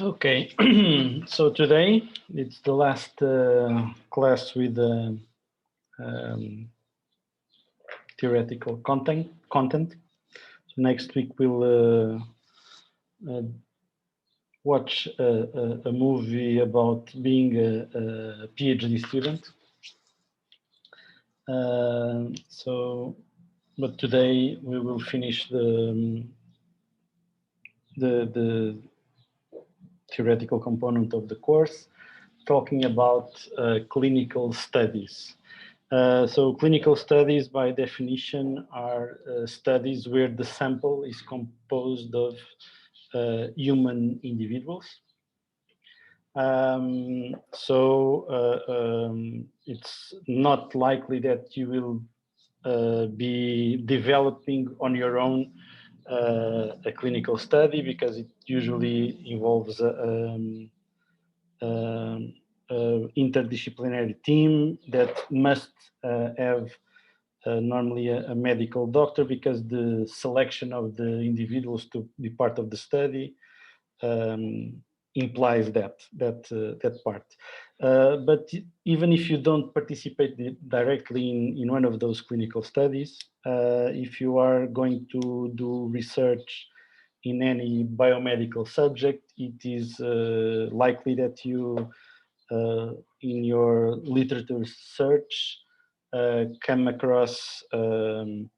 Okay, so today it's the last class with um, theoretical content. So next week we'll watch a movie about being a PhD student. But today we will finish the theoretical component of the course, talking about clinical studies. So clinical studies, by definition, are studies where the sample is composed of human individuals. It's not likely that you will be developing on your own a clinical study, because it usually involves um, interdisciplinary team that must have normally a medical doctor, because the selection of the individuals to be part of the study implies that part. But even if you don't participate directly in one of those clinical studies, if you are going to do research in any biomedical subject, it is likely that you, in your literature search, come across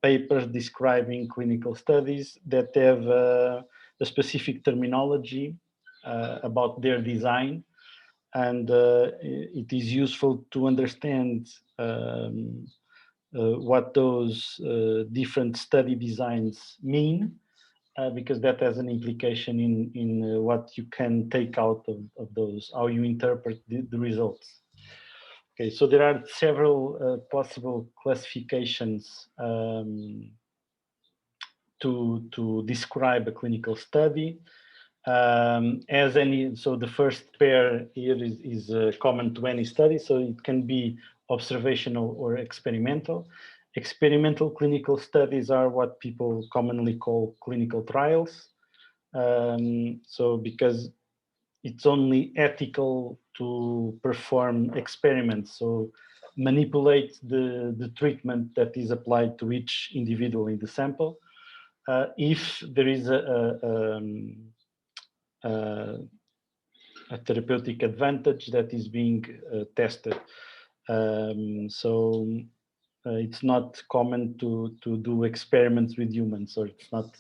papers describing clinical studies that have a specific terminology about their design, and it is useful to understand what those different study designs mean, because that has an implication in what you can take out of those, how you interpret the results. Okay, so there are several possible classifications to describe a clinical study. So the first pair here is common to any study, so it can be observational or experimental. Experimental clinical studies are what people commonly call clinical trials. So because it's only ethical to perform experiments, so manipulate the treatment that is applied to each individual in the sample, if there is a therapeutic advantage that is being tested. It's not common to do experiments with humans, or it's not,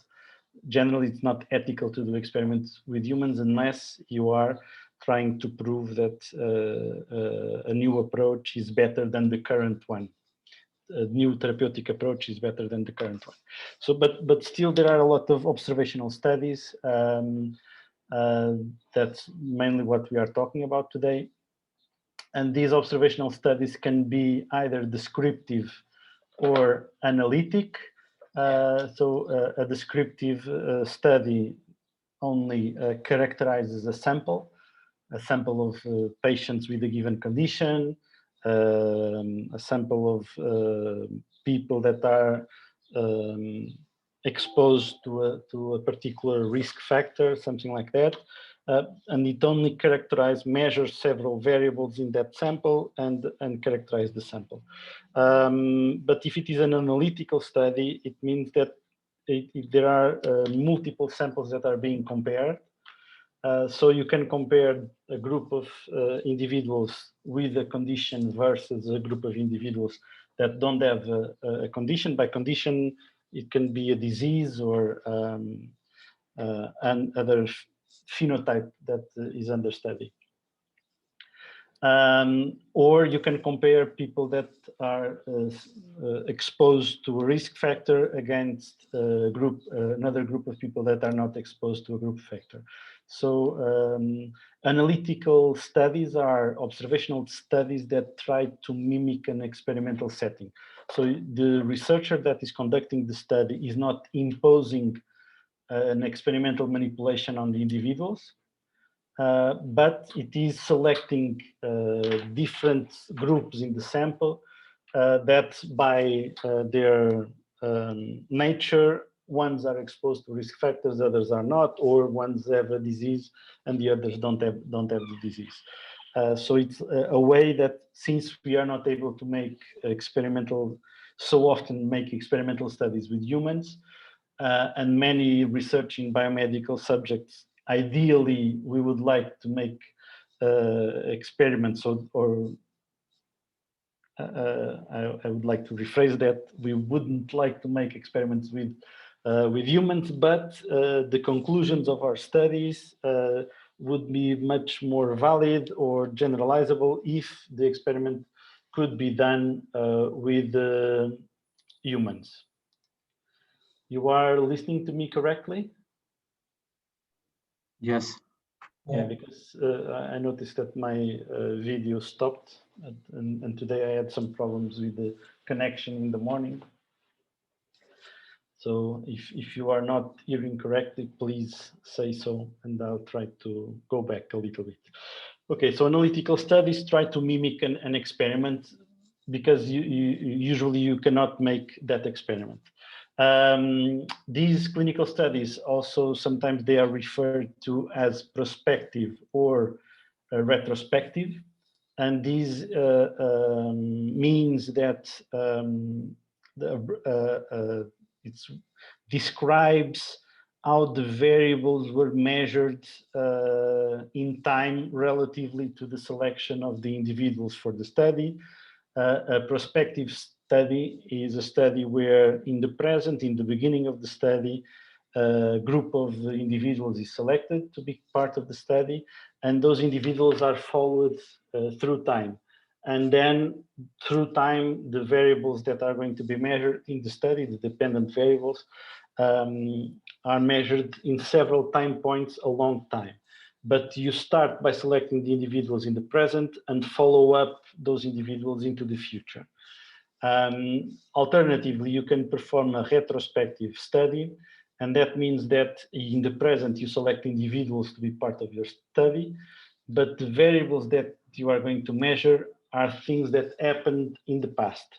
generally it's not ethical to do experiments with humans unless you are trying to prove that a new approach is better than the current one. A new therapeutic approach is better than the current one. So, but still there are a lot of observational studies. That's mainly what we are talking about today. And these observational studies can be either descriptive or analytic. A descriptive study only characterizes a sample of patients with a given condition, a sample of people that are exposed to a particular risk factor, something like that. And it only measures several variables in that sample and characterize the sample. But if it is an analytical study, it means that there are multiple samples that are being compared. So you can compare a group of individuals with a condition versus a group of individuals that don't have a condition. By condition, it can be a disease or another phenotype that is under study. Or you can compare people that are exposed to a risk factor against another group of people that are not exposed to a group factor. So analytical studies are observational studies that try to mimic an experimental setting. So the researcher that is conducting the study is not imposing an experimental manipulation on the individuals, but it is selecting different groups in the sample that by their nature ones are exposed to risk factors, others are not, or ones have a disease and the others don't have the disease. So it's a way that, since we are not able to make so often make experimental studies with humans, and many researching biomedical subjects, ideally we would like to make experiments, or I would like to rephrase that. We wouldn't like to make experiments with humans, but the conclusions of our studies would be much more valid or generalizable if the experiment could be done with humans. You are listening to me correctly? Yes. Yeah, because I noticed that my video stopped, and today I had some problems with the connection in the morning. So if you are not hearing correctly, please say so, and I'll try to go back a little bit. Okay, so analytical studies try to mimic an experiment, because usually you cannot make that experiment. These clinical studies also, sometimes they are referred to as prospective or retrospective, and this means that it describes how the variables were measured in time relatively to the selection of the individuals for the study. A prospective study is a study where, in the present, in the beginning of the study, a group of individuals is selected to be part of the study, and those individuals are followed through time. And then, through time, the variables that are going to be measured in the study, the dependent variables, are measured in several time points along time. But you start by selecting the individuals in the present and follow up those individuals into the future. Alternatively, you can perform a retrospective study, and that means that in the present you select individuals to be part of your study, but the variables that you are going to measure are things that happened in the past.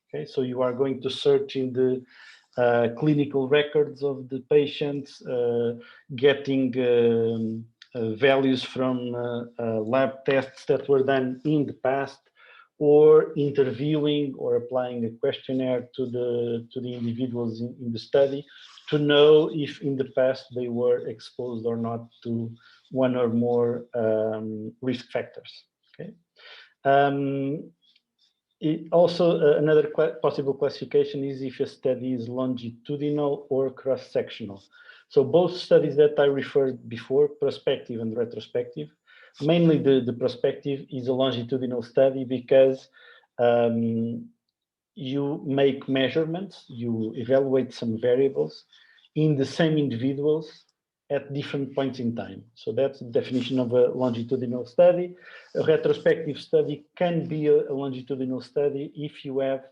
Okay, so you are going to search in the clinical records of the patients, getting values from lab tests that were done in the past, or interviewing or applying a questionnaire to the individuals in the study to know if in the past they were exposed or not to one or more risk factors. Okay. Another possible classification is if a study is longitudinal or cross-sectional. So both studies that I referred before, prospective and retrospective, mainly the prospective is a longitudinal study because you make measurements, you evaluate some variables in the same individuals at different points in time. So that's the definition of a longitudinal study. A retrospective study can be a longitudinal study if you have,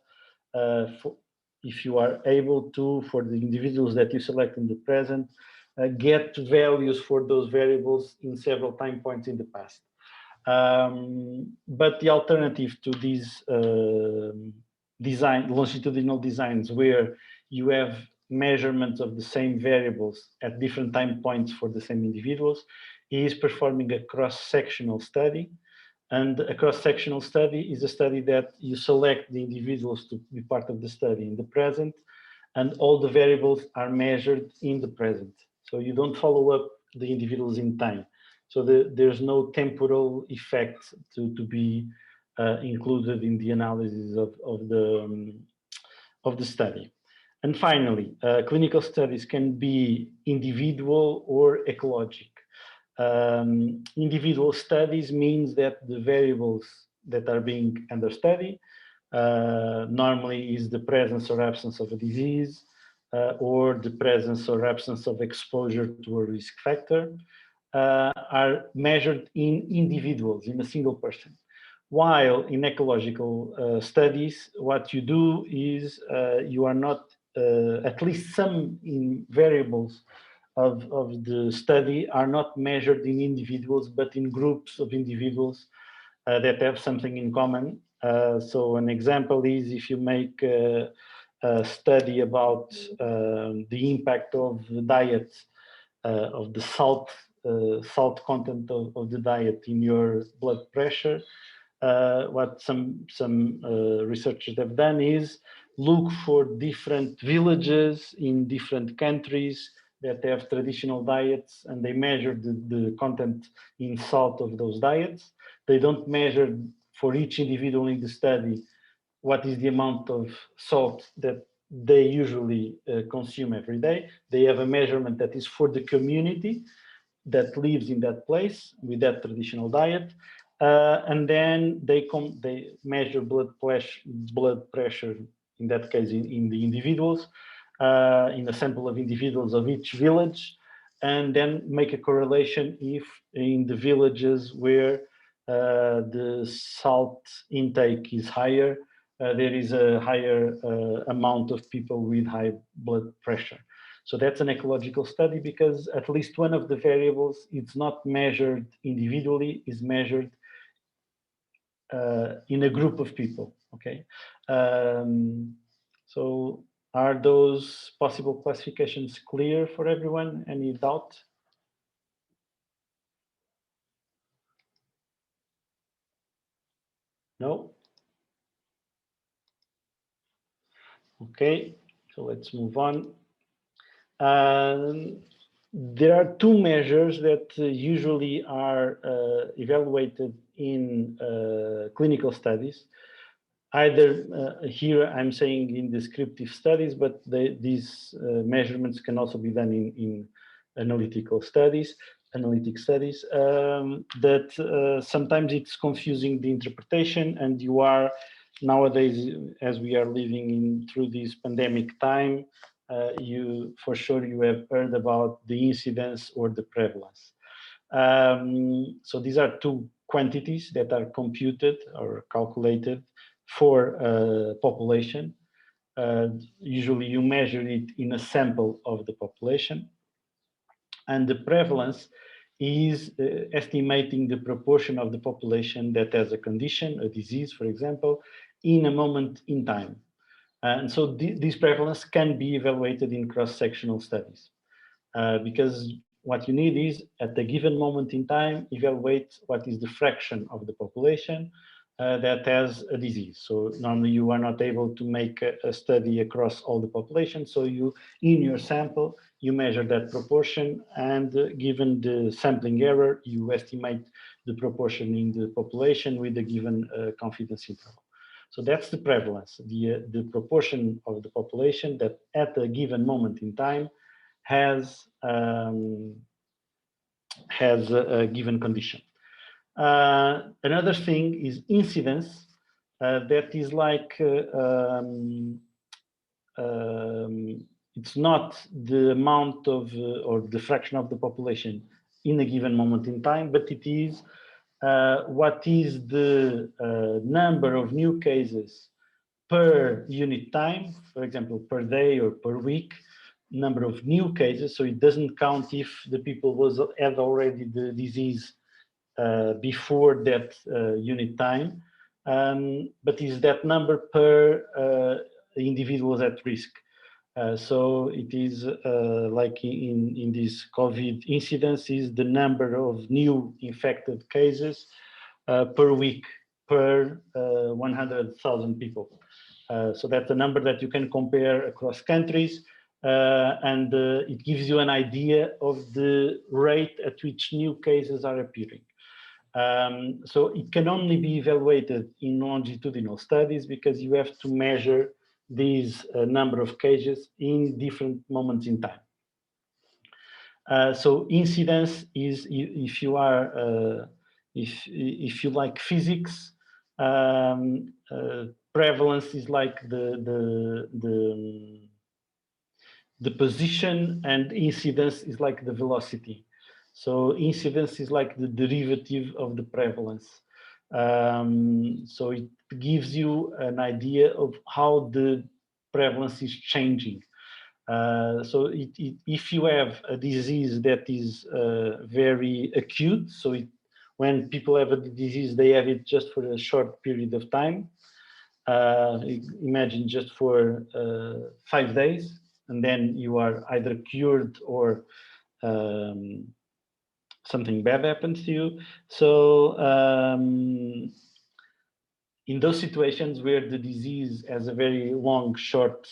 if you are able to, for the individuals that you select in the present, get values for those variables in several time points in the past. But the alternative to these longitudinal designs, where you have measurements of the same variables at different time points for the same individuals, is performing a cross-sectional study. And a cross-sectional study is a study that you select the individuals to be part of the study in the present, and all the variables are measured in the present. So you don't follow up the individuals in time. So there's no temporal effect to be included in the analysis of the study. And finally, clinical studies can be individual or ecologic. Individual studies means that the variables that are being under study normally is the presence or absence of a disease, or the presence or absence of exposure to a risk factor, are measured in individuals, in a single person. While in ecological studies, what you do is you are not, at least some variables of the study are not measured in individuals, but in groups of individuals that have something in common. So an example is if you make study about the impact of the diet, of the salt content of the diet in your blood pressure. What some researchers have done is look for different villages in different countries that have traditional diets, and they measure the content in salt of those diets. They don't measure for each individual in the study what is the amount of salt that they usually consume every day. They have a measurement that is for the community that lives in that place with that traditional diet. And then they measure blood pressure, in that case, in the individuals, in a sample of individuals of each village, and then make a correlation if in the villages where the salt intake is higher, there is a higher amount of people with high blood pressure. So that's an ecological study because at least one of the variables, it's not measured individually, is measured in a group of people, okay? So are those possible classifications clear for everyone? Any doubt? No? Okay, so let's move on. There are two measures that usually are evaluated in clinical studies. Either here I'm saying in descriptive studies, but these measurements can also be done in analytic studies. That sometimes it's confusing the interpretation, and you are nowadays, as we are living in through this pandemic time, you for sure you have heard about the incidence or the prevalence. So these are two quantities that are computed or calculated for population. Usually you measure it in a sample of the population, and the prevalence is estimating the proportion of the population that has a condition, a disease, for example, in a moment in time. And so this prevalence can be evaluated in cross-sectional studies because what you need is, at a given moment in time, evaluate what is the fraction of the population that has a disease. So normally you are not able to make a study across all the population. So you, in your sample, you measure that proportion, and given the sampling error, you estimate the proportion in the population with a given confidence interval. So that's the prevalence, the proportion of the population that at a given moment in time has a given condition. Another thing is incidence. That is like it's not the amount of or the fraction of the population in a given moment in time, but it is what is the number of new cases per unit time, for example, per day or per week, number of new cases. So it doesn't count if the people had already the disease before that unit time, but is that number per individuals at risk. So it is like in this COVID incidence is the number of new infected cases per week per 100,000 people. So that's a number that you can compare across countries, and it gives you an idea of the rate at which new cases are appearing. So it can only be evaluated in longitudinal studies because you have to measure these number of cases in different moments in time. So incidence is, if you are, if you like physics, prevalence is like the position, and incidence is like the velocity. So incidence is like the derivative of the prevalence. So it gives you an idea of how the prevalence is changing. So if you have a disease that is very acute, so when people have a disease, they have it just for a short period of time. imagine just for 5 days, and then you are either cured or um, something bad happens to you. So in those situations where the disease has a very long, short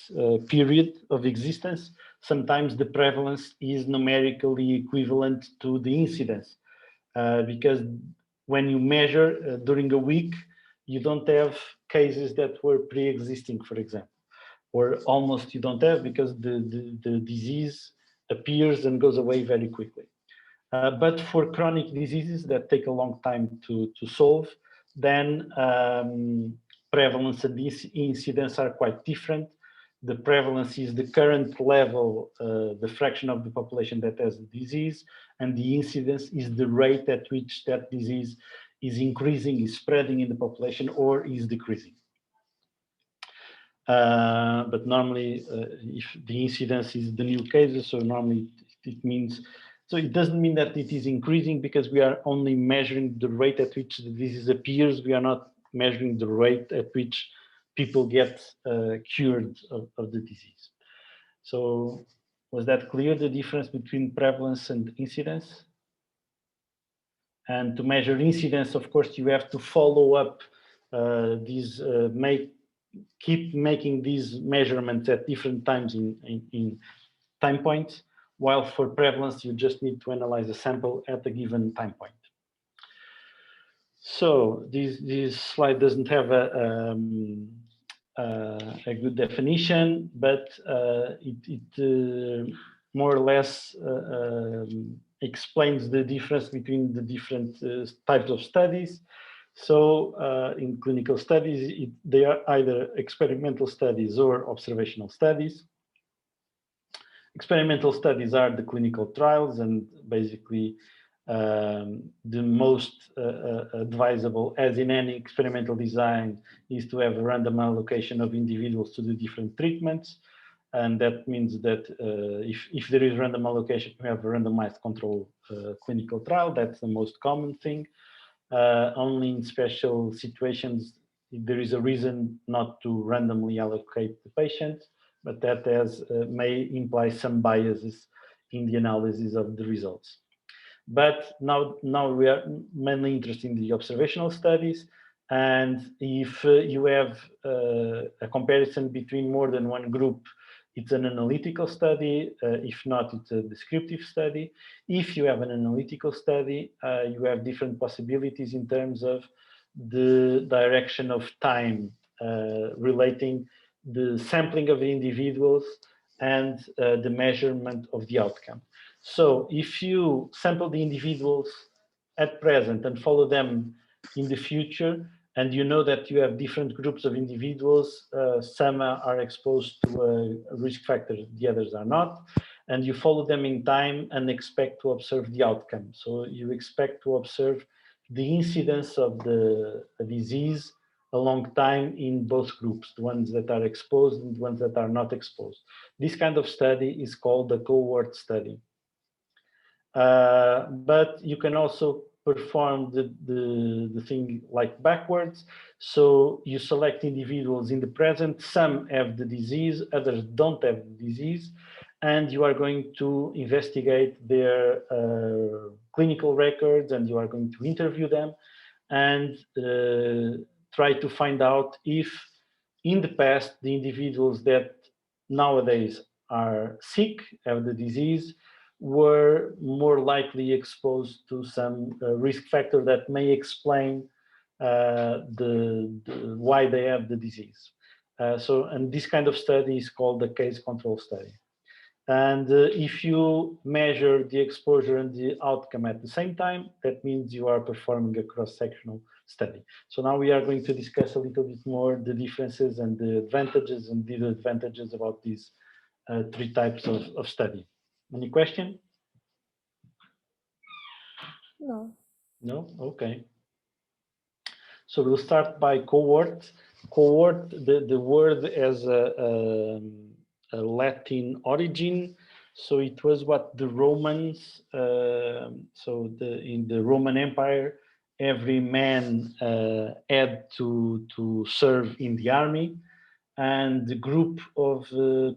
period of existence, sometimes the prevalence is numerically equivalent to the incidence. Because when you measure during a week, you don't have cases that were pre-existing, for example, or almost you don't have, because the disease appears and goes away very quickly. But for chronic diseases that take a long time to solve, then prevalence and incidence are quite different. The prevalence is the current level, the fraction of the population that has the disease, and the incidence is the rate at which that disease is increasing, is spreading in the population, or is decreasing. But normally, if the incidence is the new cases, so normally it means, so it doesn't mean that it is increasing, because we are only measuring the rate at which the disease appears. We are not measuring the rate at which people get cured of the disease. So was that clear, the difference between prevalence and incidence? And to measure incidence, of course, you have to follow up these, keep making these measurements at different times in time points, while for prevalence, you just need to analyze a sample at a given time point. So this slide doesn't have a good definition, but it more or less explains the difference between the different types of studies. So in clinical studies, they are either experimental studies or observational studies. Experimental studies are the clinical trials, and basically the most advisable, as in any experimental design, is to have a random allocation of individuals to the different treatments. And that means that if there is random allocation, you have a randomized control clinical trial. That's the most common thing. Only in special situations, there is a reason not to randomly allocate the patient, but that may imply some biases in the analysis of the results. But now we are mainly interested in the observational studies. And if you have a comparison between more than one group, it's an analytical study. If not, it's a descriptive study. If you have an analytical study, you have different possibilities in terms of the direction of time relating the sampling of the individuals and the measurement of the outcome. So if you sample the individuals at present and follow them in the future, and you know that you have different groups of individuals, some are exposed to a risk factor, the others are not, and you follow them in time and expect to observe the outcome. So you expect to observe the incidence of the disease a long time in both groups, the ones that are exposed and the ones that are not exposed. This kind of study is called a cohort study. But you can also perform the thing like backwards. So you select individuals in the present, some have the disease, others don't have the disease, and you are going to investigate their clinical records, and you are going to interview them and try to find out if in the past the individuals that nowadays are sick, have the disease, were more likely exposed to some risk factor that may explain why they have the disease. And this kind of study is called the case control study. And if you measure the exposure and the outcome at the same time, that means you are performing a cross-sectional study. So now we are going to discuss a little bit more the differences and the advantages and disadvantages about these three types of study. Any question? No. No? Okay. So we'll start by cohort. Cohort, the word has a Latin origin. So it was what the Romans, in the Roman Empire, every man had to serve in the army, and the group of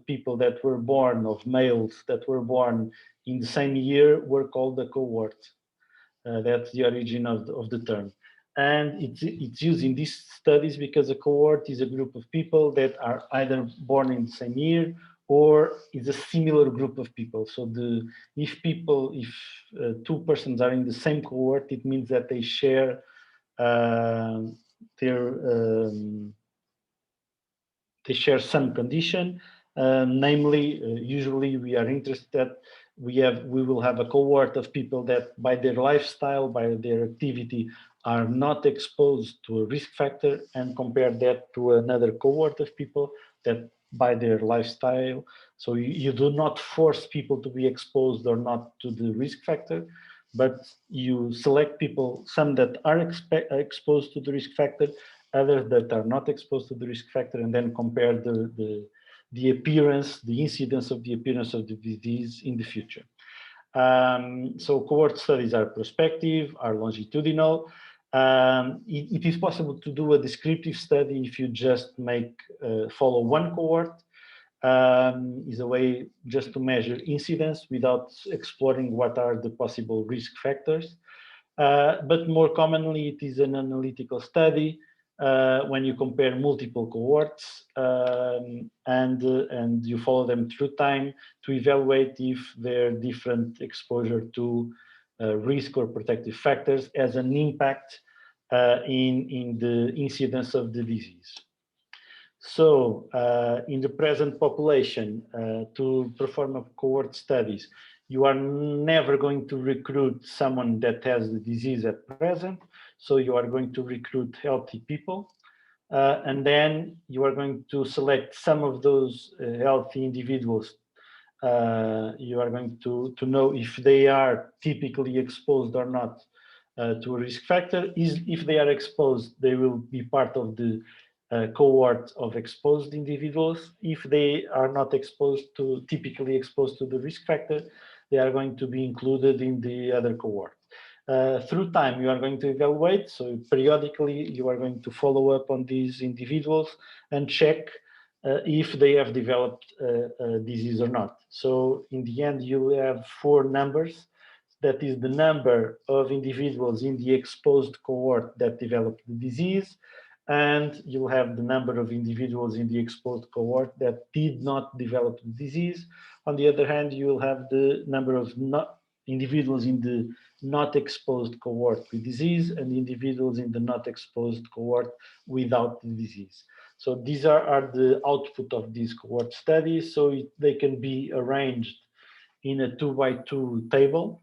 people that were born, of males that were born in the same year, were called a cohort. That's the origin of the term. And it's used in these studies because a cohort is a group of people that are either born in the same year or is a similar group of people. So if two persons are in the same cohort, it means that they share uh, their they share some condition, namely, usually we are interested that we will have a cohort of people that by their lifestyle, by their activity, are not exposed to a risk factor, and compare that to another cohort of people that by their lifestyle. So you do not force people to be exposed or not to the risk factor, but you select people, some that are exposed to the risk factor, others that are not exposed to the risk factor, and then compare the appearance, the incidence of the appearance of the disease in the future. So cohort studies are prospective, are longitudinal. It is possible to do a descriptive study if you just follow one cohort. Is a way just to measure incidence without exploring what are the possible risk factors. But more commonly, it is an analytical study when you compare multiple cohorts and you follow them through time to evaluate if their different exposure to risk or protective factors has an impact in the incidence of the disease. So in the present population, to perform a cohort studies, you are never going to recruit someone that has the disease at present. So you are going to recruit healthy people. And then you are going to select some of those healthy individuals. You are going to know if they are typically exposed or not to a risk factor. If they are exposed, they will be part of the cohort of exposed individuals. If they are not typically exposed to the risk factor, they are going to be included in the other cohort. Through time, you are going to evaluate. So periodically, you are going to follow up on these individuals and check if they have developed a disease or not. So in the end, you have 4 numbers. That is the number of individuals in the exposed cohort that developed the disease, and you'll have the number of individuals in the exposed cohort that did not develop the disease. On the other hand, you will have the number of individuals in the not exposed cohort with disease and individuals in the not exposed cohort without the disease. So these are the output of these cohort studies. So they can be arranged in a 2x2 table.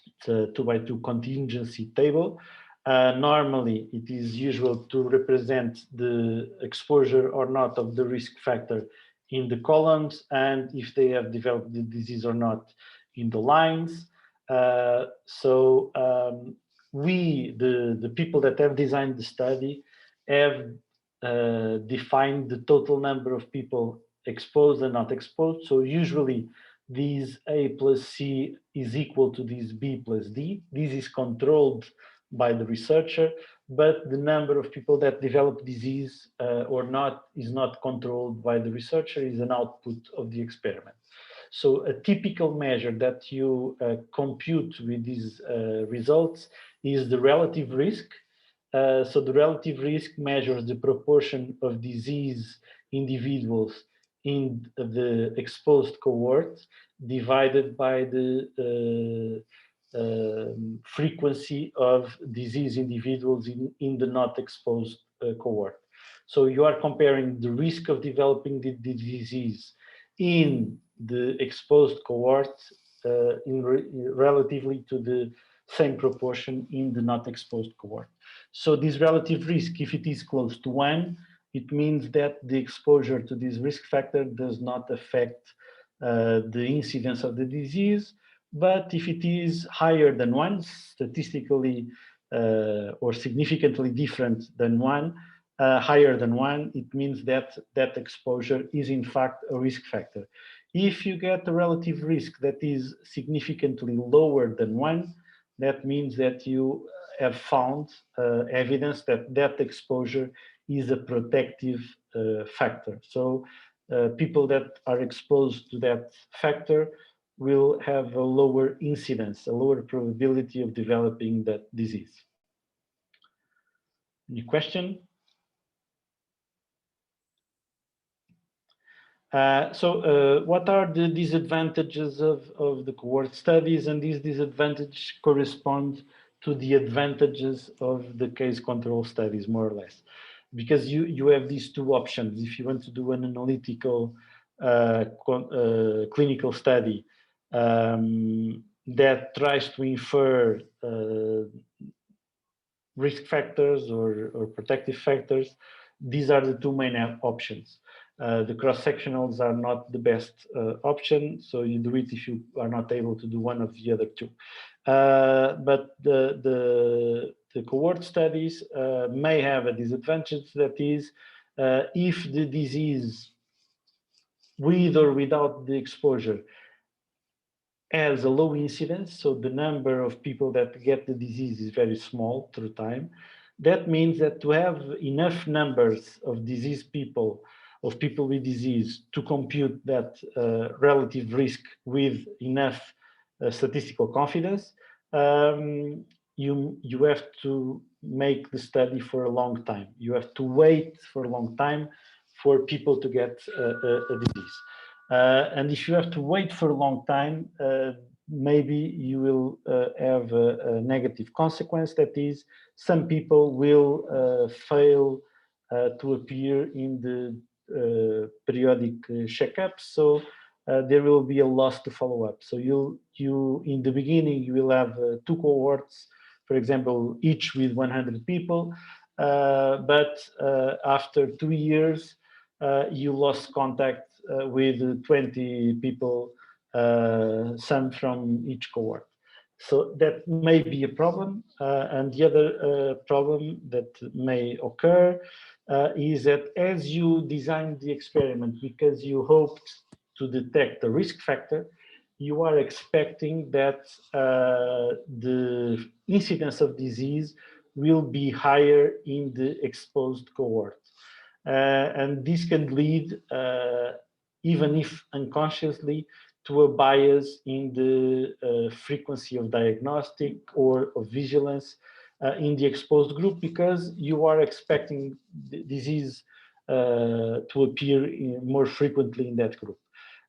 It's a 2x2 contingency table. Normally, it is usual to represent the exposure or not of the risk factor in the columns, and if they have developed the disease or not in the lines. The people that have designed the study, have defined the total number of people exposed and not exposed. So usually, this A plus C is equal to this B plus D. This is controlled by the researcher, but the number of people that develop disease or not is not controlled by the researcher, is an output of the experiment. So a typical measure that you compute with these results is the relative risk. So the relative risk measures the proportion of disease individuals in the exposed cohort divided by the frequency of disease individuals in the not exposed cohort. So you are comparing the risk of developing the disease in the exposed cohort relatively to the same proportion in the not exposed cohort. So this relative risk, if it is close to 1, it means that the exposure to this risk factor does not affect the incidence of the disease. But if it is higher than 1, statistically or significantly different than 1, higher than 1, it means that that exposure is in fact a risk factor. If you get a relative risk that is significantly lower than 1, that means that you have found evidence that that exposure is a protective factor. So people that are exposed to that factor will have a lower incidence, a lower probability of developing that disease. Any question? What are the disadvantages of the cohort studies? And these disadvantages correspond to the advantages of the case control studies, more or less. Because you have these two options. If you want to do an analytical clinical study that tries to infer risk factors or protective factors, these are the two main options. The cross-sectionals are not the best option, so you do it if you are not able to do one of the other two. But the cohort studies may have a disadvantage, that is, if the disease, with or without the exposure, has a low incidence, so the number of people that get the disease is very small through time. That means that to have enough numbers of diseased people, of people with disease, to compute that relative risk with enough statistical confidence, you have to make the study for a long time. You have to wait for a long time for people to get a disease. And if you have to wait for a long time, maybe you will have a negative consequence. That is, some people will fail to appear in the periodic checkups. So there will be a loss to follow up. So you in the beginning, you will have two cohorts, for example, each with 100 people. But after 2 years, you lost contact with 20 people, some from each cohort. So that may be a problem. And the other problem that may occur is that as you designed the experiment because you hoped to detect the risk factor, you are expecting that the incidence of disease will be higher in the exposed cohort. And this can lead, even if unconsciously, to a bias in the frequency of diagnostic or of vigilance in the exposed group, because you are expecting the disease to appear more frequently in that group.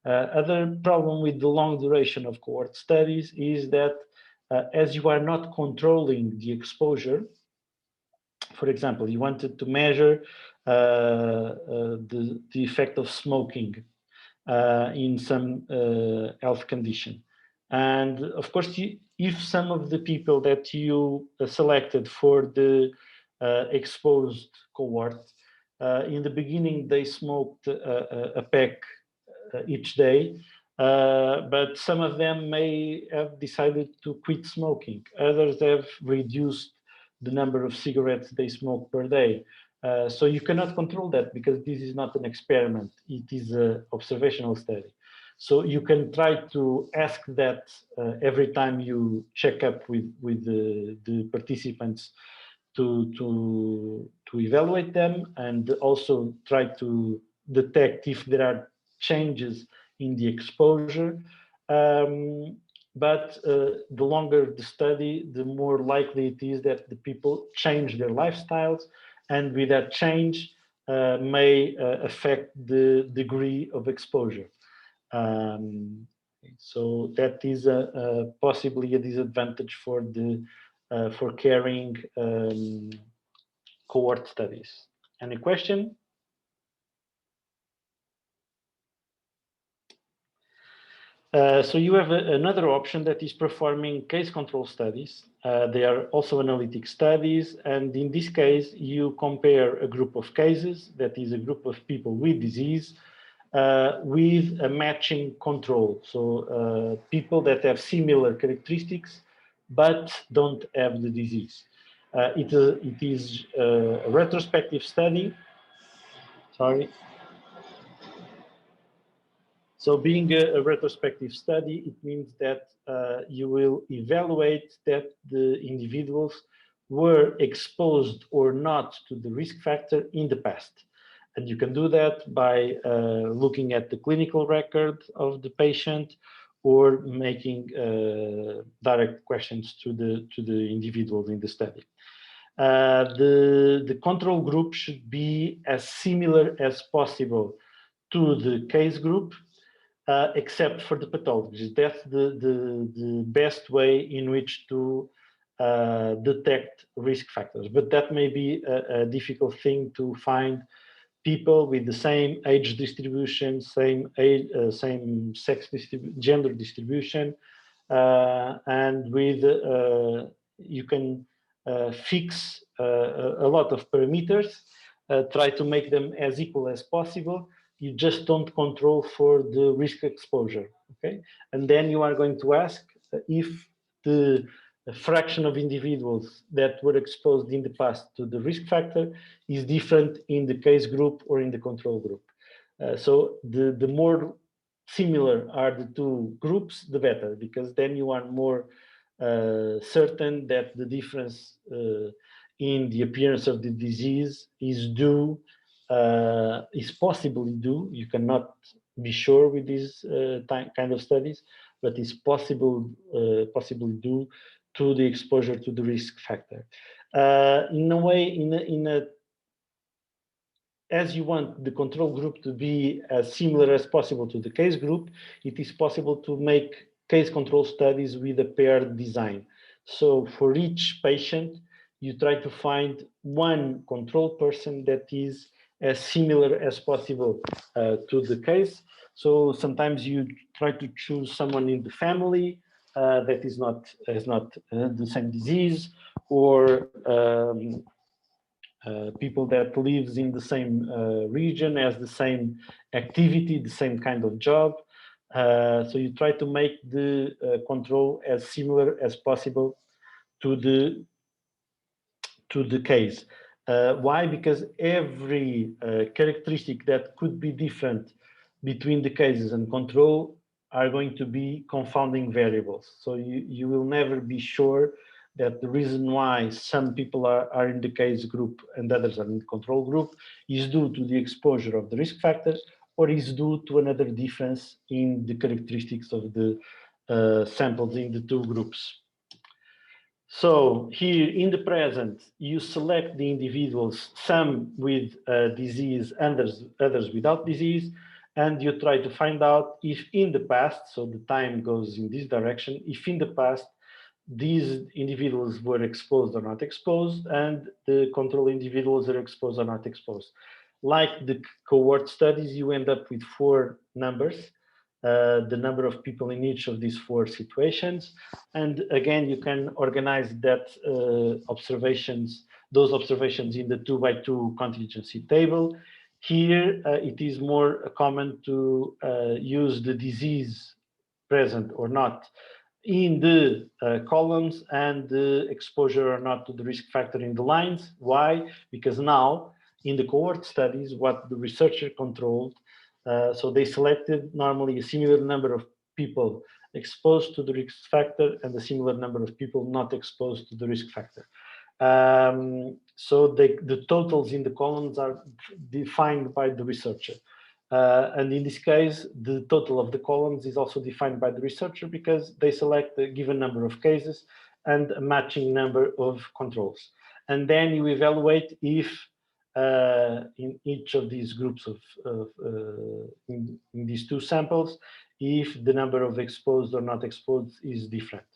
Other problem with the long duration of cohort studies is that as you are not controlling the exposure, for example, you wanted to measure the effect of smoking in some health condition. And of course, if some of the people that you selected for the exposed cohort, in the beginning, they smoked a pack each day, but some of them may have decided to quit smoking. Others have reduced the number of cigarettes they smoke per day. So you cannot control that because this is not an experiment. It is an observational study. So you can try to ask that every time you check up with the participants to evaluate them, and also try to detect if there are changes in the exposure. But the longer the study, the more likely it is that the people change their lifestyles, and with that change may affect the degree of exposure. So that is possibly a disadvantage for for carrying cohort studies. Any question? So you have another option, that is performing case control studies. They are also analytic studies, and in this case, you compare a group of cases, that is a group of people with disease, with a matching control. So people that have similar characteristics, but don't have the disease. It is a retrospective study. Sorry. So being a retrospective study, it means that you will evaluate that the individuals were exposed or not to the risk factor in the past. And you can do that by looking at the clinical record of the patient or making direct questions to the individuals in the study. The control group should be as similar as possible to the case group, except for the pathologies. That's the best way in which to detect risk factors. But that may be a difficult thing to find people with the same age distribution, same age, same sex gender distribution, and with you can fix a lot of parameters, try to make them as equal as possible. You just don't control for the risk exposure, okay? And then you are going to ask if the fraction of individuals that were exposed in the past to the risk factor is different in the case group or in the control group. So the more similar are the two groups, the better, because then you are more certain that the difference in the appearance of the disease is due, is possibly due. You cannot be sure with these kind of studies, but it's possibly due to the exposure to the risk factor. In a way, as you want the control group to be as similar as possible to the case group, it is possible to make case control studies with a paired design. So for each patient, you try to find one control person that is as similar as possible to the case. So sometimes you try to choose someone in the family that has not the same disease, or people that lives in the same region, has the same activity, the same kind of job. So you try to make the control as similar as possible to the case. Why? Because every characteristic that could be different between the cases and control are going to be confounding variables. So you will never be sure that the reason why some people are in the case group and others are in the control group is due to the exposure of the risk factors, or is due to another difference in the characteristics of the samples in the two groups. So here in the present, you select the individuals, some with disease, others without disease, and you try to find out if in the past, so the time goes in this direction, if in the past these individuals were exposed or not exposed, and the control individuals are exposed or not exposed. Like the cohort studies, you end up with 4 numbers, the number of people in each of these 4 situations. And again, you can organize that those observations in the 2x2 contingency table. Here, it is more common to use the disease present or not in the columns and the exposure or not to the risk factor in the lines. Why? Because now in the cohort studies, what the researcher controlled, so they selected normally a similar number of people exposed to the risk factor and a similar number of people not exposed to the risk factor. So the totals in the columns are defined by the researcher. And in this case, the total of the columns is also defined by the researcher because they select a given number of cases and a matching number of controls. And then you evaluate if in each of these groups in these 2 samples, if the number of exposed or not exposed is different.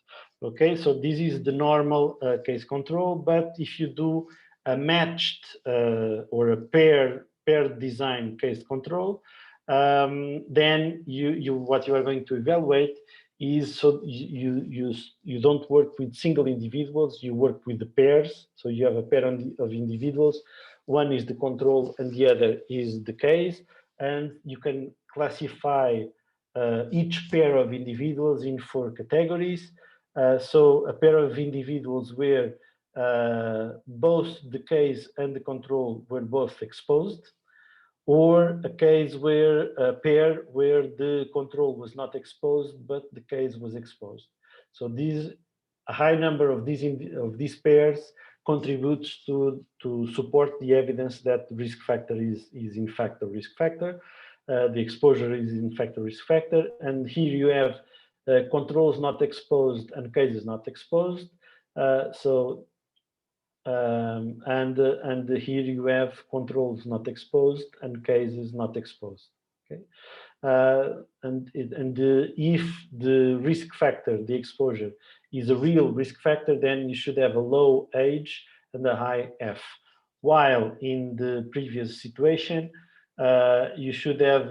Okay, so this is the normal case control, but if you do a matched or a paired design case control, then what you are going to evaluate is, so you don't work with single individuals, you work with the pairs. So you have a pair of individuals, one is the control and the other is the case, and you can classify each pair of individuals in 4 categories. So a pair of individuals where both the case and the control were both exposed, or a case where a pair where the control was not exposed but the case was exposed. So a high number of these pairs contributes to support the evidence that the risk factor is in fact a risk factor. The exposure is in fact a risk factor. And here you have controls not exposed and cases not exposed. And here you have controls not exposed and cases not exposed. Okay, if the risk factor, the exposure, is a real risk factor, then you should have a low H and a high F. While in the previous situation, you should have,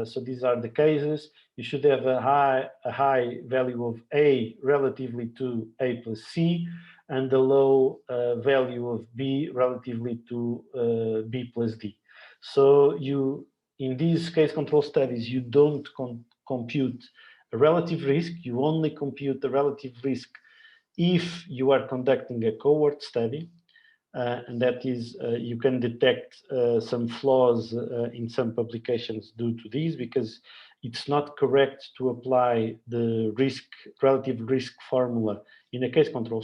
so these are the cases, you should have a high value of A relatively to A plus C, and a low value of B relatively to B plus D. So in these case control studies, you don't compute a relative risk, you only compute the relative risk if you are conducting a cohort study. And that is, you can detect some flaws in some publications due to these, because it's not correct to apply the relative risk formula in a case control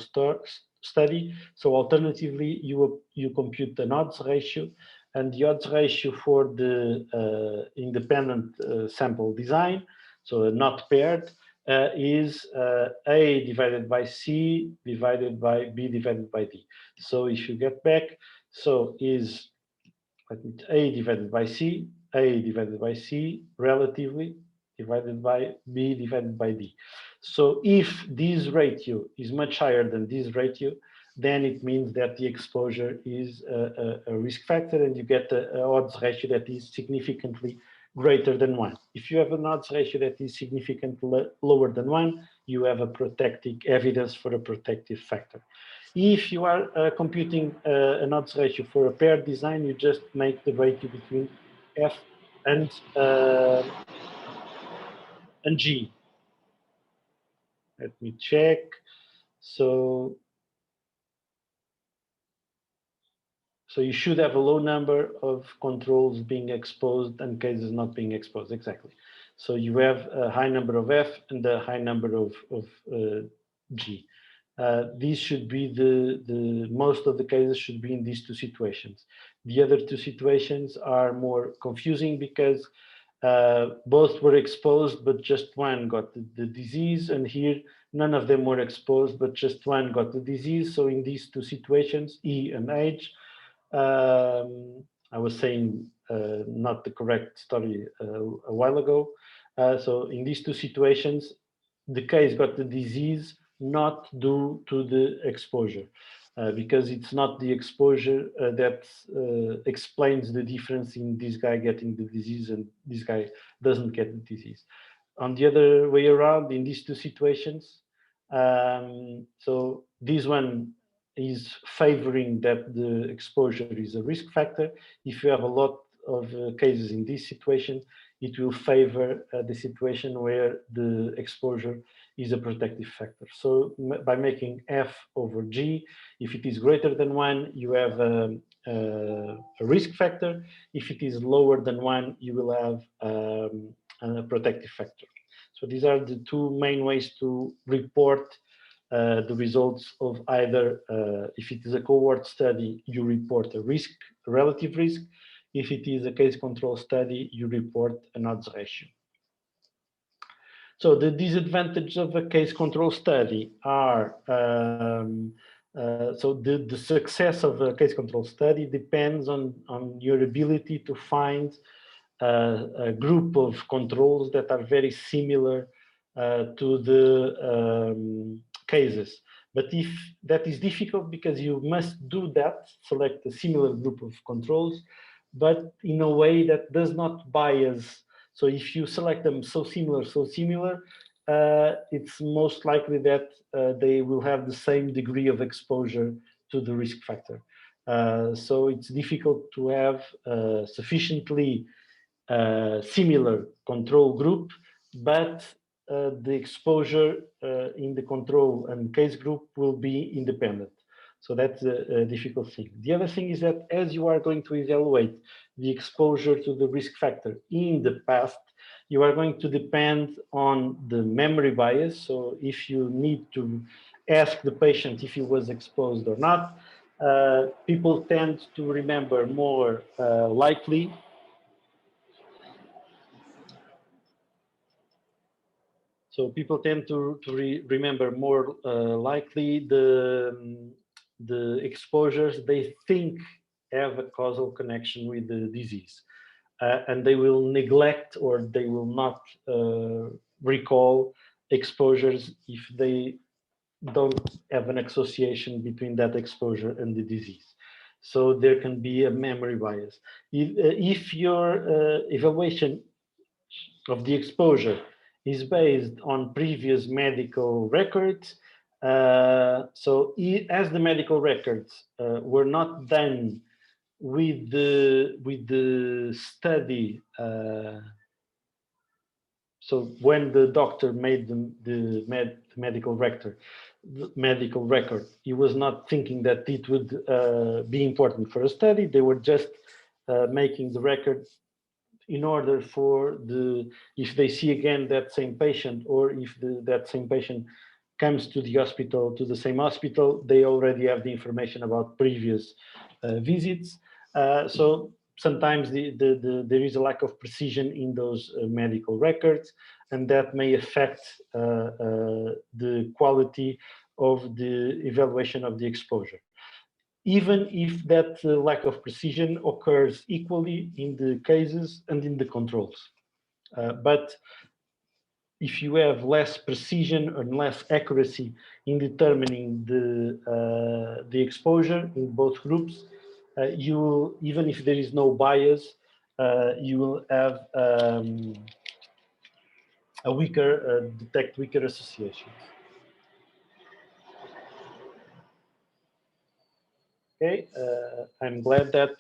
study. So alternatively, you compute an odds ratio, and the odds ratio for the independent sample design, so not paired, is A divided by C divided by B divided by D. So if you get back, so is A divided by C, A divided by C relatively divided by B divided by D. So if this ratio is much higher than this ratio, then it means that the exposure is a risk factor, and you get an odds ratio that is significantly greater than 1. If you have an odds ratio that is significantly lower than 1, you have a protective evidence for a protective factor. If you are computing an odds ratio for a paired design, you just make the ratio between F and G. Let me check. So you should have a low number of controls being exposed and cases not being exposed, exactly. So you have a high number of F and a high number of G. These should be most of the cases should be in these two situations. The other two situations are more confusing because both were exposed, but just one got the disease, and here none of them were exposed, but just one got the disease. So in these two situations, E and H, I was saying not the correct story a while ago. So in these two situations, the case got the disease not due to the exposure, because it's not the exposure that explains the difference in this guy getting the disease and this guy doesn't get the disease. On the other way around, in these two situations, so this one is favoring that the exposure is a risk factor. If you have a lot of cases in this situation, it will favor the situation where the exposure is a protective factor. So by making F over G, if it is greater than 1, you have a risk factor. If it is lower than 1, you will have a protective factor. So these are the two main ways to report the results of either, if it is a cohort study, you report a relative risk. If it is a case control study, you report an odds ratio. So the disadvantages of a case control study are, so the success of a case control study depends on your ability to find a group of controls that are very similar to the cases. But if that is difficult, because you must do that, select a similar group of controls, but in a way that does not bias. So if you select them so similar, it's most likely that they will have the same degree of exposure to the risk factor. So it's difficult to have sufficiently similar control group, but the exposure in the control and case group will be independent. So that's a difficult thing. The other thing is that as you are going to evaluate the exposure to the risk factor in the past, you are going to depend on the memory bias. So if you need to ask the patient if he was exposed or not, people tend to remember more likely. So people tend to remember more likely the exposures they think have a causal connection with the disease. And they will neglect or they will not recall exposures if they don't have an association between that exposure and the disease. So there can be a memory bias. If your evaluation of the exposure is based on previous medical records, as the medical records were not done with the study. So when the doctor made medical record, he was not thinking that it would be important for a study. They were just making the record in order for if they see again that same patient, or if that same patient comes to the hospital, to the same hospital, they already have the information about previous visits. So sometimes there is a lack of precision in those medical records, and that may affect the quality of the evaluation of the exposure, even if that lack of precision occurs equally in the cases and in the controls. But if you have less precision and less accuracy in determining the exposure in both groups, you will, even if there is no bias, you will have a weaker, detect weaker associations. Okay, I'm glad that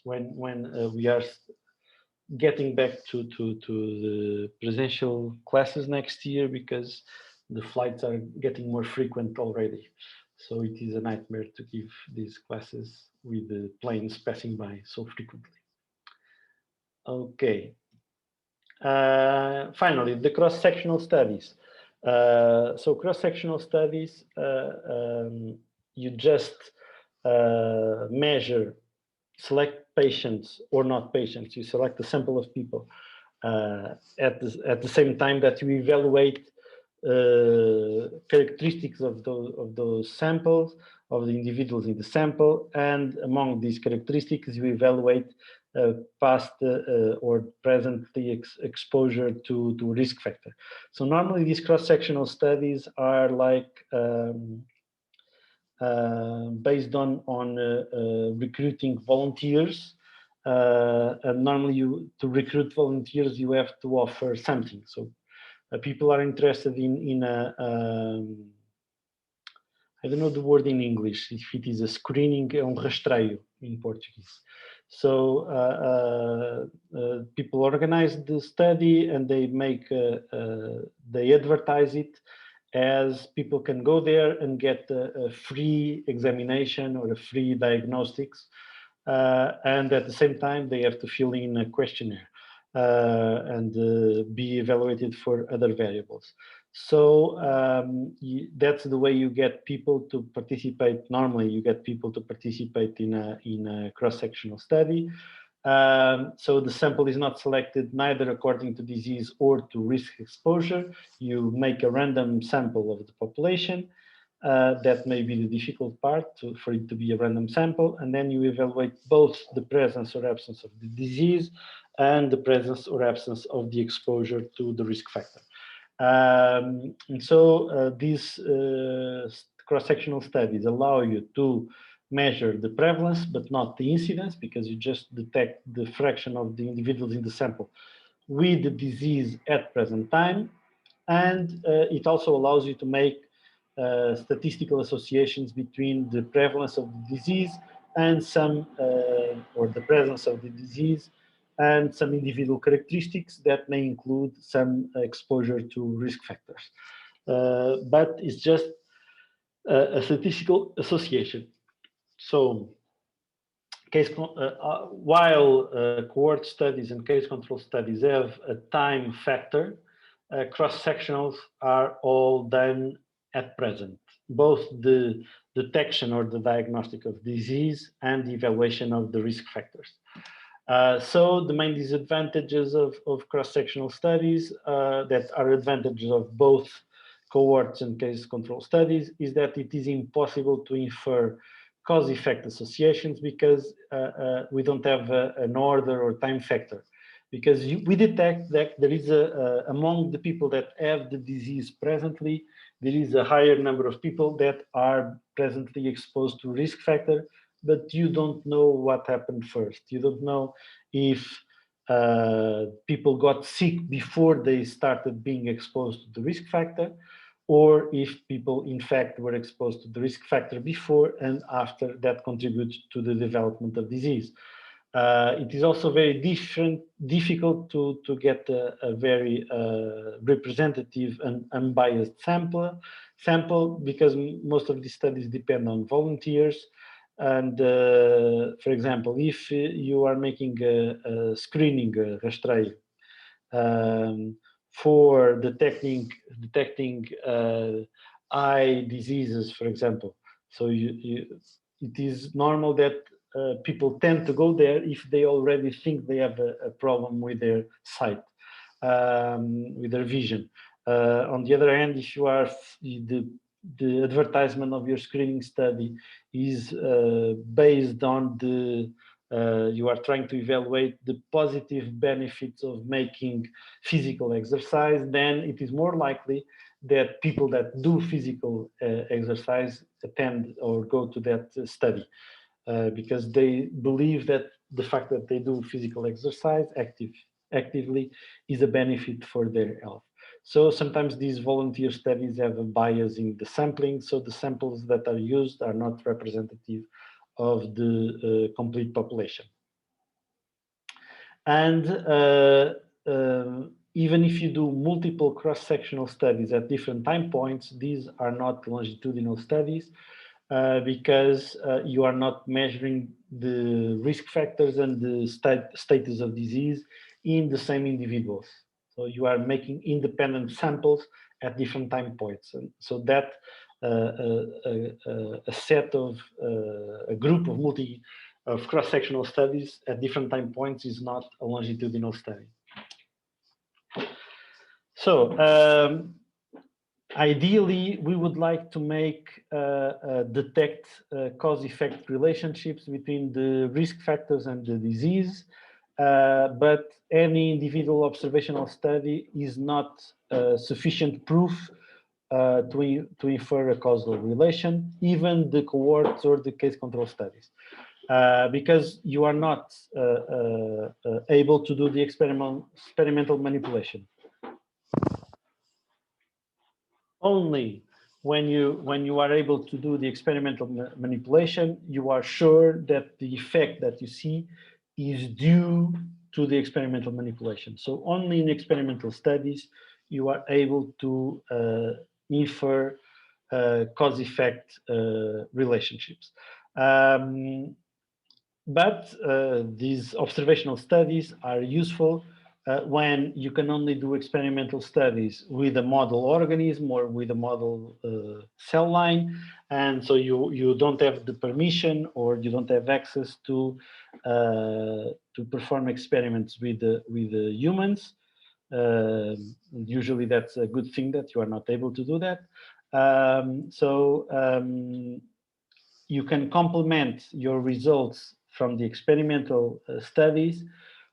when we are getting back to the presential classes next year, because the flights are getting more frequent already. So it is a nightmare to give these classes with the planes passing by so frequently. Okay. Finally, the cross-sectional studies. So cross-sectional studies, you just measure, select patients or not patients. You select a sample of people at the same time that you evaluate characteristics of those samples, of the individuals in the sample, and among these characteristics you evaluate past or presently exposure to risk factor. So normally these cross-sectional studies are like based on recruiting volunteers. And normally to recruit volunteers, you have to offer something. So people are interested in I don't know the word in English, if it is a screening, rastreio in Portuguese. So people organize the study and they they advertise it as people can go there and get a free examination or a free diagnostics. And at the same time, they have to fill in a questionnaire and be evaluated for other variables. So that's the way you get people to participate. Normally, you get people to participate in a cross-sectional study. So the sample is not selected neither according to disease or to risk exposure. You make a random sample of the population. That may be the difficult part for it to be a random sample. And then you evaluate both the presence or absence of the disease and the presence or absence of the exposure to the risk factor. And so these cross-sectional studies allow you to measure the prevalence, but not the incidence, because you just detect the fraction of the individuals in the sample with the disease at present time. And it also allows you to make statistical associations between the prevalence of the disease and or the presence of the disease and some individual characteristics that may include some exposure to risk factors. But it's just a statistical association. So while cohort studies and case control studies have a time factor, cross-sectionals are all done at present, both the detection or the diagnostic of disease and the evaluation of the risk factors. So the main disadvantages of cross-sectional studies that are advantages of both cohorts and case control studies is that it is impossible to infer cause-effect associations because we don't have an order or time factor. Because we detect that there is among the people that have the disease presently, there is a higher number of people that are presently exposed to risk factor, but you don't know what happened first. You don't know if people got sick before they started being exposed to the risk factor, or if people in fact were exposed to the risk factor before and after that contributes to the development of disease. It is also very difficult to get a very representative and unbiased sample because most of these studies depend on volunteers. And for example, if you are making a screening rastreio for detecting eye diseases, for example, so it is normal that people tend to go there if they already think they have a problem with their sight, with their vision. On the other hand, if you are the advertisement of your screening study is based on the you are trying to evaluate the positive benefits of making physical exercise, then it is more likely that people that do physical exercise attend or go to that study. Because they believe that the fact that they do physical exercise actively is a benefit for their health. So sometimes these volunteer studies have a bias in the sampling, so the samples that are used are not representative of the complete population. And even if you do multiple cross-sectional studies at different time points, these are not longitudinal studies. Because you are not measuring the risk factors and the status of disease in the same individuals. So you are making independent samples at different time points. And so that a set of a group of cross-sectional studies at different time points is not a longitudinal study. So ideally, we would like to detect cause-effect relationships between the risk factors and the disease, but any individual observational study is not sufficient proof to infer a causal relation, even the cohorts or the case control studies, because you are not able to do the experimental manipulation. Only when you are able to do the experimental manipulation, you are sure that the effect that you see is due to the experimental manipulation. So only in experimental studies you are able to infer cause-effect relationships. But these observational studies are useful when you can only do experimental studies with a model organism or with a model cell line, and so you don't have the permission or you don't have access to perform experiments with the humans. Usually that's a good thing that you are not able to do that. You can complement your results from the experimental studies.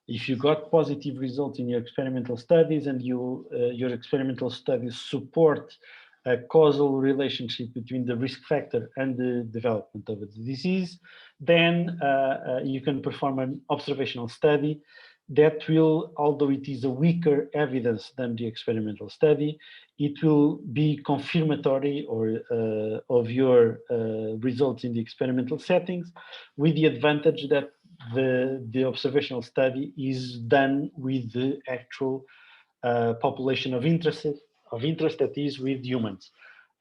If you got positive results in your experimental studies and your experimental studies support a causal relationship between the risk factor and the development of the disease, then you can perform an observational study that will, although it is a weaker evidence than the experimental study, it will be confirmatory or of your results in the experimental settings, with the advantage that the observational study is done with the actual population of interest that is with humans.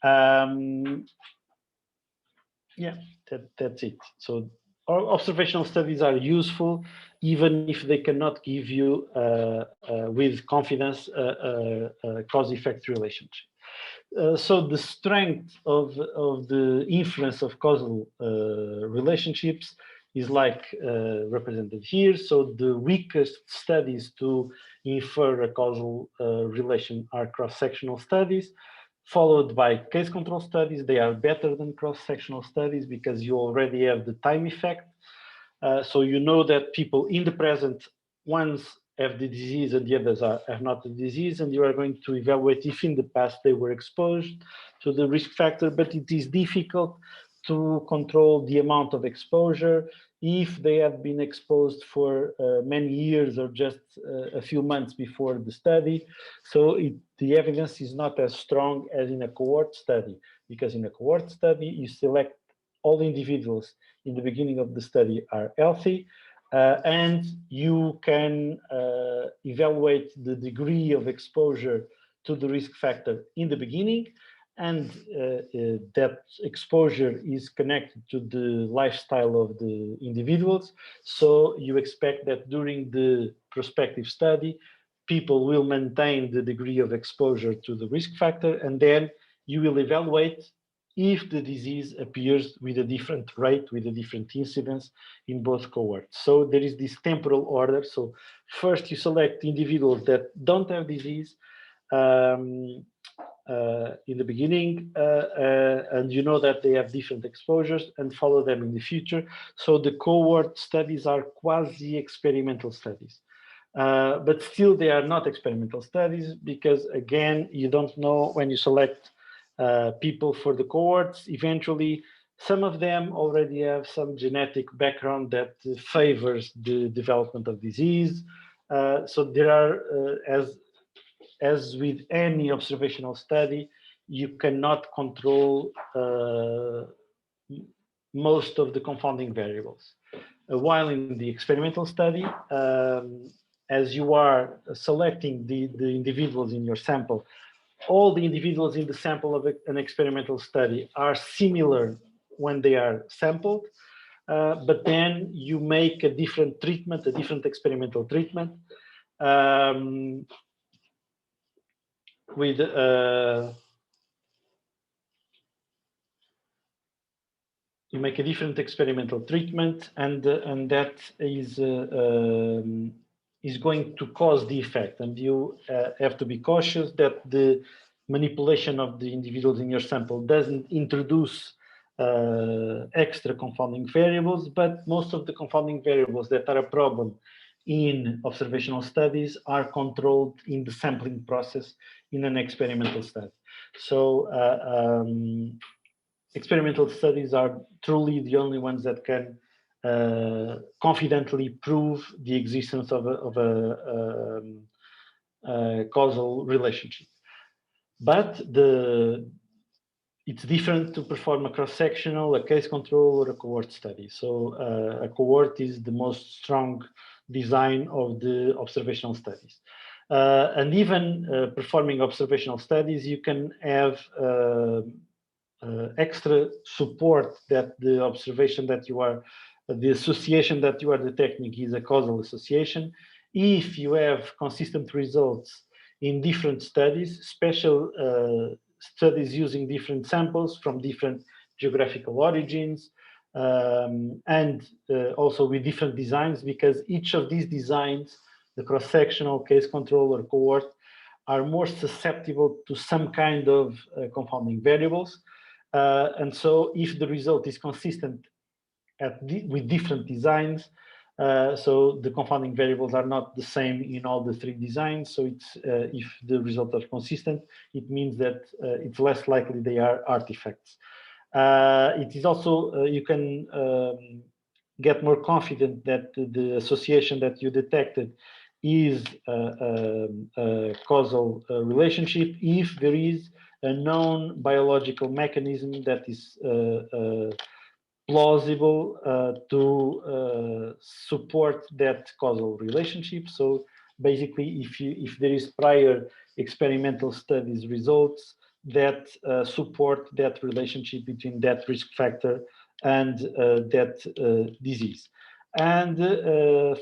Yeah, that's it. So observational studies are useful, even if they cannot give you with confidence a cause-effect relationship. So the strength of the influence of causal relationships is like represented here. So the weakest studies to infer a causal relation are cross-sectional studies, followed by case control studies. They are better than cross-sectional studies because you already have the time effect. So you know that people in the present, ones have the disease and the others have not the disease, and you are going to evaluate if in the past they were exposed to the risk factor, but it is difficult to control the amount of exposure if they have been exposed for many years or just a few months before the study. So the evidence is not as strong as in a cohort study, because in a cohort study, you select all individuals in the beginning of the study are healthy, and you can evaluate the degree of exposure to the risk factor in the beginning, and that exposure is connected to the lifestyle of the individuals. So you expect that during the prospective study, people will maintain the degree of exposure to the risk factor, and then you will evaluate if the disease appears with a different rate, with a different incidence in both cohorts. So there is this temporal order. So first you select individuals that don't have disease in the beginning, and you know that they have different exposures, and follow them in the future. So the cohort studies are quasi-experimental studies. But still they are not experimental studies because, again, you don't know when you select people for the cohorts. Eventually, some of them already have some genetic background that favors the development of disease. So there are, as with any observational study, you cannot control most of the confounding variables. While in the experimental study, as you are selecting the individuals in your sample, all the individuals in the sample of an experimental study are similar when they are sampled, but then you make a different treatment, a different experimental treatment, with you make a different experimental treatment, and that is going to cause the effect. And you have to be cautious that the manipulation of the individuals in your sample doesn't introduce extra confounding variables, but most of the confounding variables that are a problem in observational studies are controlled in the sampling process in an experimental study. So experimental studies are truly the only ones that can confidently prove the existence of a causal relationship. But it's different to perform a cross-sectional, a case control, or a cohort study. So a cohort is the most strong design of the observational studies. And even performing observational studies, you can have extra support that the observation that you are, the association that you are detecting is a causal association. If you have consistent results in different studies, special studies using different samples from different geographical origins, and also with different designs, because each of these designs, the cross-sectional, case control, or cohort, are more susceptible to some kind of confounding variables. And so if the result is consistent with different designs, so the confounding variables are not the same in all the three designs. So it's if the results are consistent, it means that it's less likely they are artifacts. It is also, you can get more confident that the association that you detected is a causal relationship if there is a known biological mechanism that is plausible to support that causal relationship. So basically, if there is prior experimental studies results that support that relationship between that risk factor and that disease. And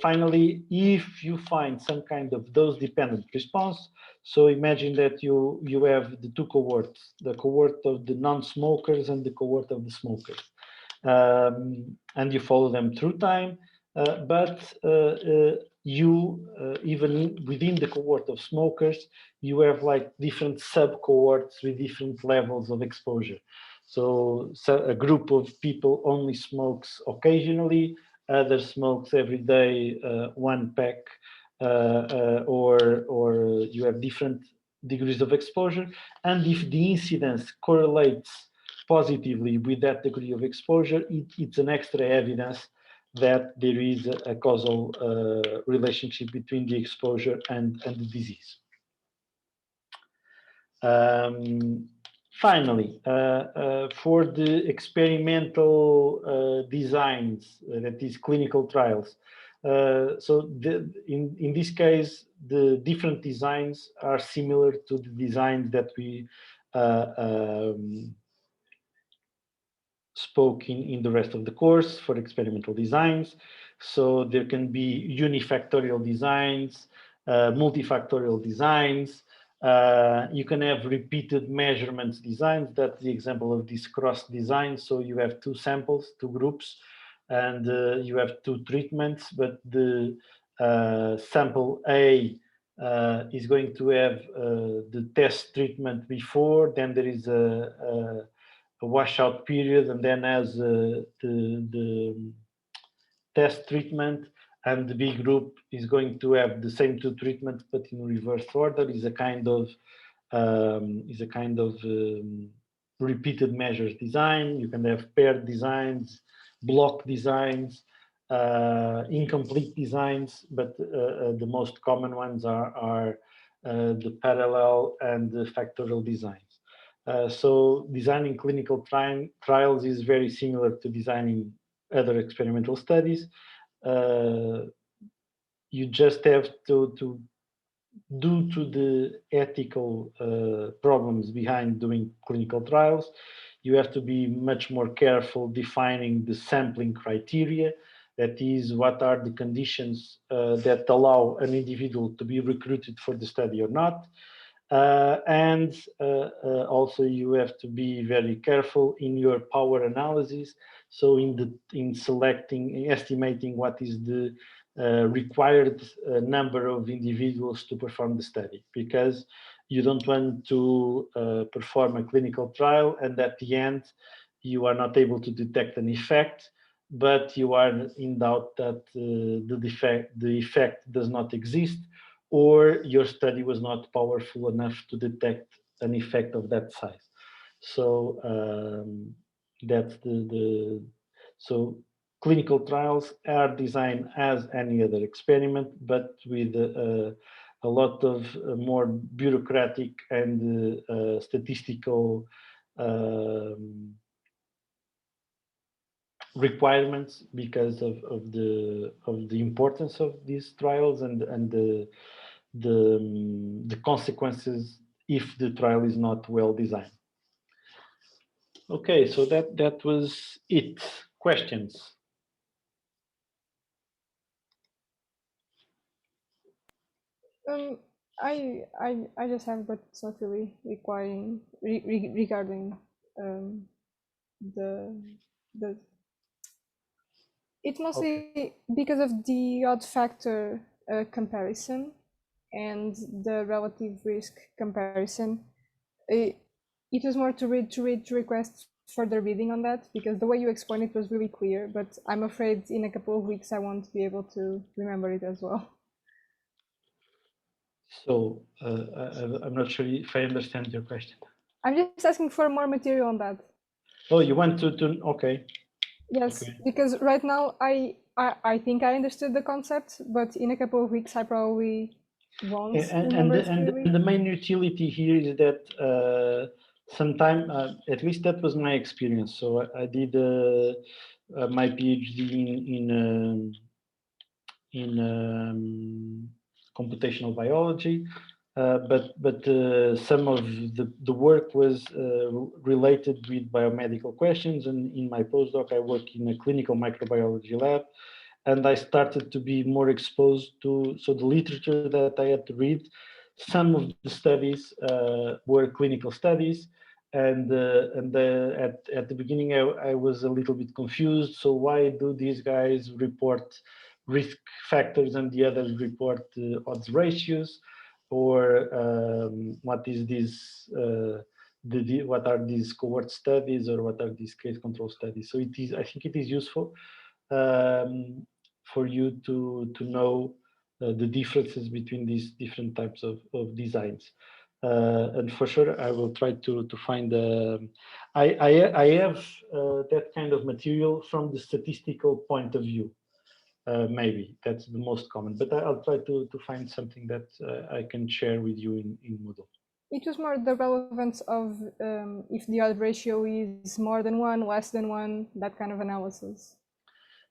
finally, if you find some kind of dose-dependent response, so imagine that you have the two cohorts, the cohort of the non-smokers and the cohort of the smokers, and you follow them through time, but you, even within the cohort of smokers, you have like different sub-cohorts with different levels of exposure. So a group of people only smokes occasionally, other smokes every day, one pack, or you have different degrees of exposure. And if the incidence correlates positively with that degree of exposure, it's an extra evidence that there is a causal relationship between the exposure and the disease. Finally, for the experimental designs, that is clinical trials, so in this case, the different designs are similar to the designs that we spoke in the rest of the course for experimental designs. So there can be unifactorial designs, multifactorial designs. You can have repeated measurements designs. That's the example of this cross design. So you have two samples, two groups, and you have two treatments, but the sample A is going to have the test treatment before, then there is a washout period, and then as the test treatment, and the B group is going to have the same two treatments but in reverse order. Is a kind of repeated measures design. You can have paired designs, block designs, incomplete designs, but the most common ones are the parallel and the factorial designs. So designing clinical trials is very similar to designing other experimental studies. You just have to due to the ethical problems behind doing clinical trials, you have to be much more careful defining the sampling criteria. That is, what are the conditions that allow an individual to be recruited for the study or not. And also you have to be very careful in your power analysis. So in estimating what is the required number of individuals to perform the study, because you don't want to perform a clinical trial and at the end you are not able to detect an effect, but you are in doubt that the effect does not exist, or your study was not powerful enough to detect an effect of that size. So that's so clinical trials are designed as any other experiment, but with a lot of more bureaucratic and statistical requirements because of the importance of these trials and the consequences if the trial is not well designed. Okay, so that was it. Questions? I just have, but it's not really requiring regarding the the. It's Okay. mostly because of the odd factor comparison and the relative risk comparison. It, it was more to request further reading on that, because the way you explained it was really clear, but I'm afraid in a couple of weeks I won't be able to remember it as well. So I'm not sure if I understand your question. I'm just asking for more material on that. Oh, you want to okay. Yes, Okay. because right now I think I understood the concept, but in a couple of weeks I probably won't remember it clearly. And the main utility here is that sometime, at least that was my experience. So I did my PhD in computational biology, but some of the work was related with biomedical questions. And in my postdoc, I work in a clinical microbiology lab, and I started to be more exposed to the literature that I had to read. Some of the studies were clinical studies, and at the beginning I was a little bit confused. So why do these guys report risk factors and the others report odds ratios? Or what is this? What are these cohort studies, or what are these case control studies? So it is. I think it is useful for you to know the differences between these different types of designs. And for sure, I will try to find. I have that kind of material from the statistical point of view. Maybe that's the most common, but I'll try to find something that I can share with you in Moodle. It was more the relevance of if the odd ratio is more than one, less than one, that kind of analysis.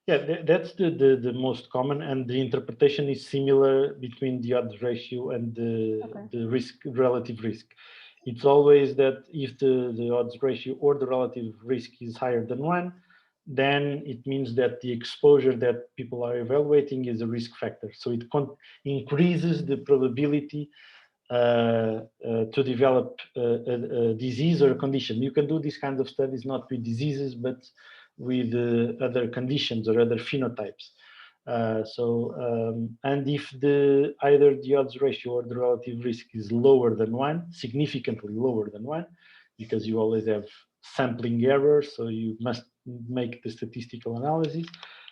Yeah, that's the most common, and the interpretation is similar between the odds ratio and the risk, relative risk. It's always that if the odds ratio or the relative risk is higher than one, then it means that the exposure that people are evaluating is a risk factor. So it increases the probability to develop a disease or a condition. You can do these kinds of studies not with diseases, but with other conditions or other phenotypes. And if either the odds ratio or the relative risk is lower than one, significantly lower than one, because you always have sampling error, so you must make the statistical analysis.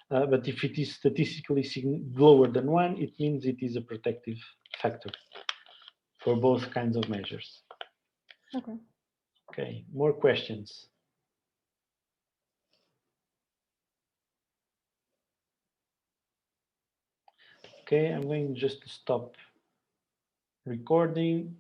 But if it is statistically lower than one, it means it is a protective factor for both kinds of measures. Okay. Okay, more questions? Okay, I'm going just to stop recording.